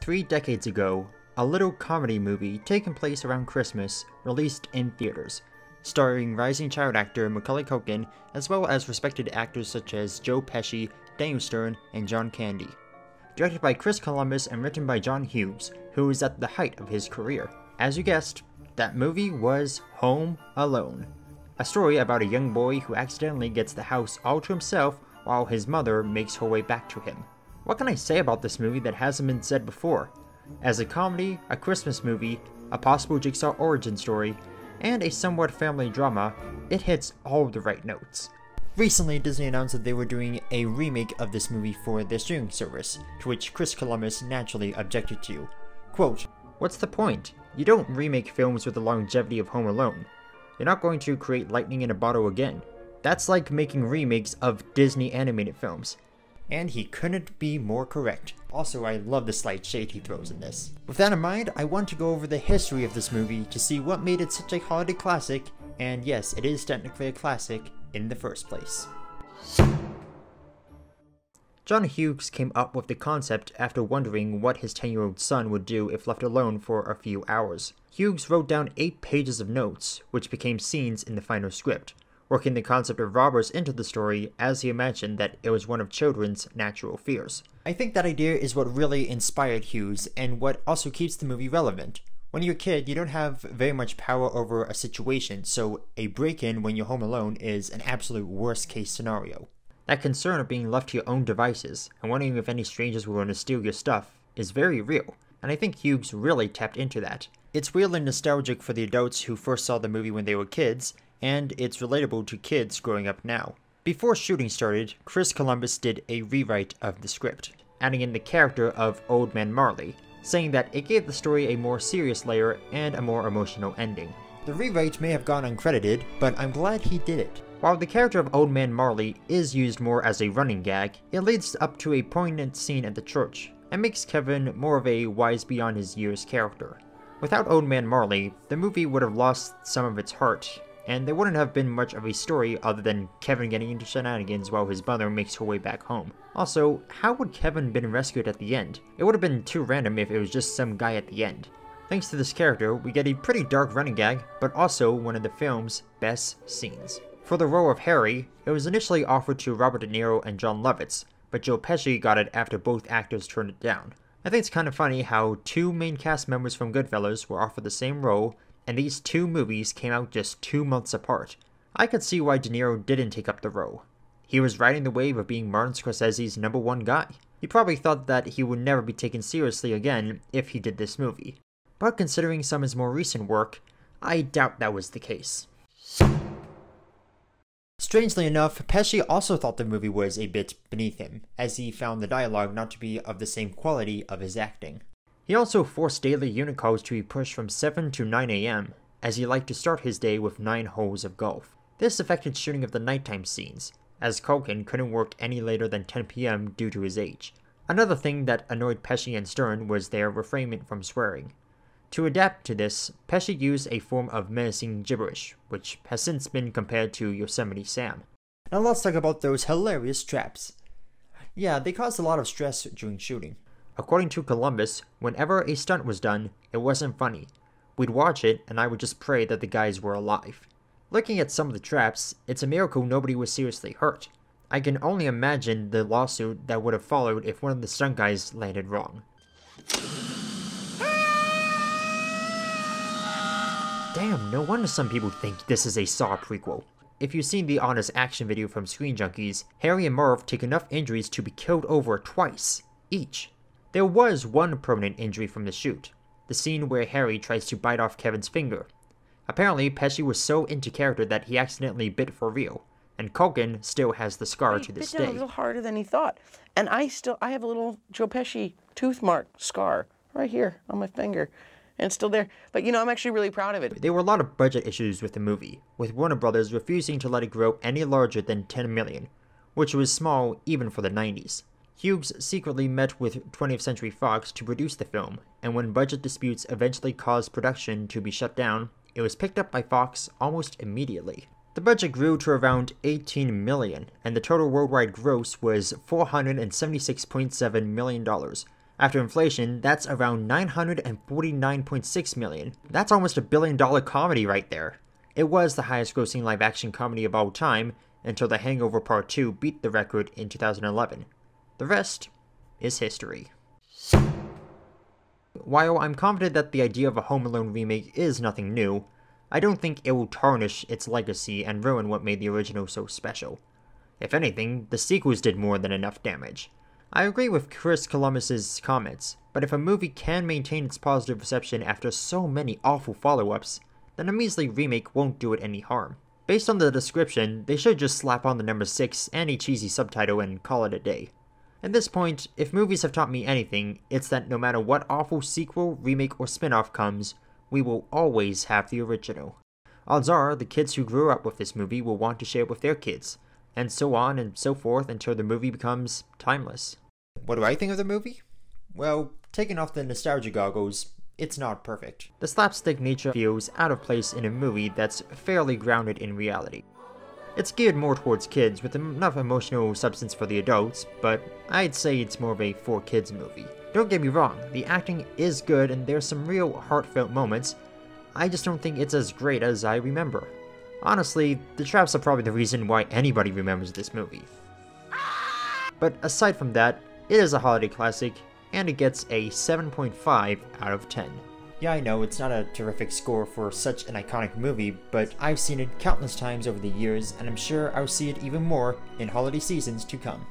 3 decades ago, a little comedy movie taking place around Christmas released in theaters, starring rising child actor Macaulay Culkin as well as respected actors such as Joe Pesci, Daniel Stern, and John Candy. Directed by Chris Columbus and written by John Hughes, who was at the height of his career. As you guessed, that movie was Home Alone. A story about a young boy who accidentally gets the house all to himself while his mother makes her way back to him. What can I say about this movie that hasn't been said before? As a comedy, a Christmas movie, a possible Jigsaw origin story, and a somewhat family drama, it hits all the right notes. Recently, Disney announced that they were doing a remake of this movie for their streaming service, to which Chris Columbus naturally objected to. Quote, "What's the point? You don't remake films with the longevity of Home Alone. You're not going to create lightning in a bottle again. That's like making remakes of Disney animated films." And he couldn't be more correct. Also, I love the slight shade he throws in this. With that in mind, I want to go over the history of this movie to see what made it such a holiday classic, and yes, it is technically a classic in the first place. John Hughes came up with the concept after wondering what his 10-year-old son would do if left alone for a few hours. Hughes wrote down 8 pages of notes, which became scenes in the final script, working the concept of robbers into the story as he imagined that it was one of children's natural fears. I think that idea is what really inspired Hughes and what also keeps the movie relevant. When you're a kid, you don't have very much power over a situation, so a break-in when you're home alone is an absolute worst-case scenario. That concern of being left to your own devices and wondering if any strangers were going to steal your stuff is very real, and I think Hughes really tapped into that. It's weirdly nostalgic for the adults who first saw the movie when they were kids, and it's relatable to kids growing up now. Before shooting started, Chris Columbus did a rewrite of the script, adding in the character of Old Man Marley, saying that it gave the story a more serious layer and a more emotional ending. The rewrite may have gone uncredited, but I'm glad he did it. While the character of Old Man Marley is used more as a running gag, it leads up to a poignant scene at the church, and makes Kevin more of a wise beyond his years character. Without Old Man Marley, the movie would have lost some of its heart, and there wouldn't have been much of a story other than Kevin getting into shenanigans while his mother makes her way back home. Also, how would Kevin been rescued at the end? It would have been too random if it was just some guy at the end. Thanks to this character, we get a pretty dark running gag, but also one of the film's best scenes. For the role of Harry, it was initially offered to Robert De Niro and Jon Lovitz, but Joe Pesci got it after both actors turned it down. I think it's kind of funny how 2 main cast members from Goodfellas were offered the same role, and these 2 movies came out just 2 months apart. I could see why De Niro didn't take up the role. He was riding the wave of being Martin Scorsese's #1 guy. He probably thought that he would never be taken seriously again if he did this movie. But considering some of his more recent work, I doubt that was the case. Strangely enough, Pesci also thought the movie was a bit beneath him, as he found the dialogue not to be of the same quality of his acting. He also forced daily unit calls to be pushed from 7 to 9 AM, as he liked to start his day with 9 holes of golf. This affected shooting of the nighttime scenes, as Culkin couldn't work any later than 10 PM due to his age. Another thing that annoyed Pesci and Stern was their refrainment from swearing. To adapt to this, Pesci used a form of menacing gibberish, which has since been compared to Yosemite Sam. Now let's talk about those hilarious traps. Yeah, they caused a lot of stress during shooting. According to Columbus, whenever a stunt was done, it wasn't funny. We'd watch it, and I would just pray that the guys were alive. Looking at some of the traps, it's a miracle nobody was seriously hurt. I can only imagine the lawsuit that would have followed if one of the stunt guys landed wrong. Damn, no wonder some people think this is a Saw prequel. If you've seen the Honest Action video from Screen Junkies, Harry and Marv take enough injuries to be killed over twice, each. There was one permanent injury from the shoot, the scene where Harry tries to bite off Kevin's finger. Apparently, Pesci was so into character that he accidentally bit for real, and Culkin still has the scar to this day. He bit down a little harder than he thought, and I have a little Joe Pesci tooth mark scar right here on my finger. And it's still there. But I'm actually really proud of it. There were a lot of budget issues with the movie, with Warner Brothers refusing to let it grow any larger than $10 million, which was small even for the 90s. Hughes secretly met with 20th Century Fox to produce the film, and when budget disputes eventually caused production to be shut down, it was picked up by Fox almost immediately. The budget grew to around $18 million, and the total worldwide gross was $476.7 million, After inflation, that's around $949.6 million. That's almost $1 billion comedy right there. It was the highest grossing live-action comedy of all time until The Hangover Part 2 beat the record in 2011. The rest is history. While I'm confident that the idea of a Home Alone remake is nothing new, I don't think it will tarnish its legacy and ruin what made the original so special. If anything, the sequels did more than enough damage. I agree with Chris Columbus's comments, but if a movie can maintain its positive reception after so many awful follow-ups, then a measly remake won't do it any harm. Based on the description, they should just slap on the number 6 and a cheesy subtitle and call it a day. At this point, if movies have taught me anything, it's that no matter what awful sequel, remake, or spin-off comes, we will always have the original. Odds are, the kids who grew up with this movie will want to share it with their kids, and so on and so forth until the movie becomes timeless. What do I think of the movie? Well, taking off the nostalgia goggles, it's not perfect. The slapstick nature feels out of place in a movie that's fairly grounded in reality. It's geared more towards kids with enough emotional substance for the adults, but I'd say it's more of a for kids movie. Don't get me wrong, the acting is good and there's some real heartfelt moments. I just don't think it's as great as I remember. Honestly, the traps are probably the reason why anybody remembers this movie. But aside from that, it is a holiday classic, and it gets a 7.5 out of 10. Yeah, I know, it's not a terrific score for such an iconic movie, but I've seen it countless times over the years, and I'm sure I'll see it even more in holiday seasons to come.